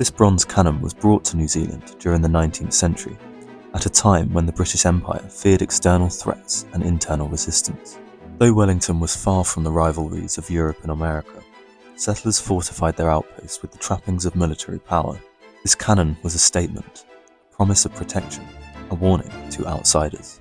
This bronze cannon was brought to New Zealand during the 19th century, at a time when the British Empire feared external threats and internal resistance. Though Wellington was far from the rivalries of Europe and America, settlers fortified their outposts with the trappings of military power. This cannon was a statement, a promise of protection, a warning to outsiders.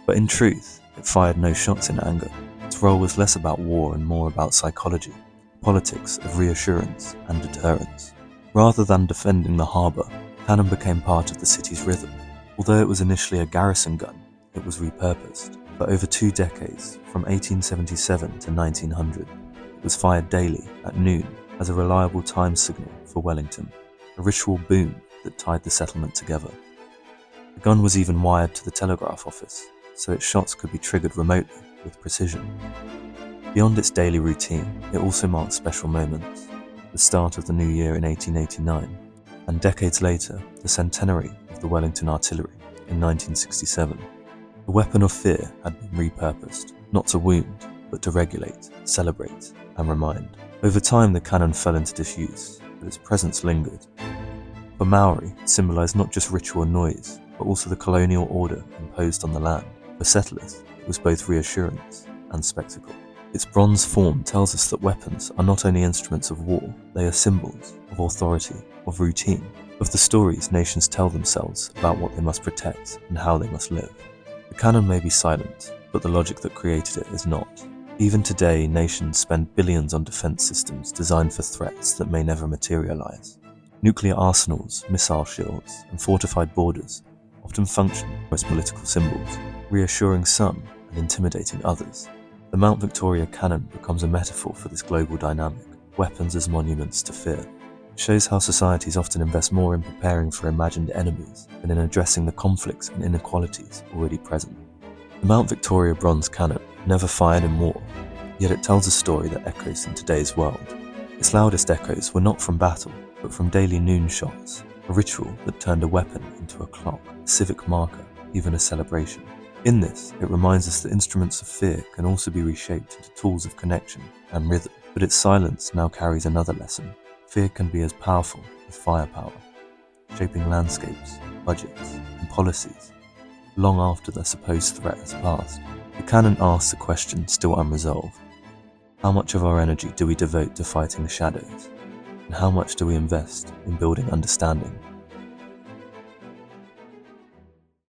But in truth, it fired no shots in anger. Its role was less about war and more about psychology, politics of reassurance and deterrence. Rather than defending the harbour, cannon became part of the city's rhythm. Although it was initially a garrison gun, it was repurposed. For over 2 decades, from 1877 to 1900, it was fired daily at noon as a reliable time signal for Wellington, a ritual boon that tied the settlement together. The gun was even wired to the telegraph office, so its shots could be triggered remotely with precision. Beyond its daily routine, it also marked special moments, the start of the new year in 1889, and decades later, the centenary of the Wellington Artillery in 1967. The weapon of fear had been repurposed, not to wound, but to regulate, celebrate, and remind. Over time, the cannon fell into disuse, but its presence lingered. For Maori, it symbolised not just ritual noise, but also the colonial order imposed on the land. For settlers, it was both reassurance and spectacle. Its bronze form tells us that weapons are not only instruments of war, they are symbols of authority, of routine, of the stories nations tell themselves about what they must protect and how they must live. The cannon may be silent, but the logic that created it is not. Even today, nations spend billions on defense systems designed for threats that may never materialize. Nuclear arsenals, missile shields, and fortified borders often function as political symbols, reassuring some and intimidating others. The Mount Victoria cannon becomes a metaphor for this global dynamic, weapons as monuments to fear. It shows how societies often invest more in preparing for imagined enemies than in addressing the conflicts and inequalities already present. The Mount Victoria bronze cannon never fired in war, yet it tells a story that echoes in today's world. Its loudest echoes were not from battle, but from daily noon shots, a ritual that turned a weapon into a clock, a civic marker, even a celebration. In this, it reminds us that instruments of fear can also be reshaped into tools of connection and rhythm, but its silence now carries another lesson. Fear can be as powerful as firepower, shaping landscapes, budgets, and policies long after the supposed threat has passed. The cannon asks a question still unresolved. How much of our energy do we devote to fighting shadows? And how much do we invest in building understanding?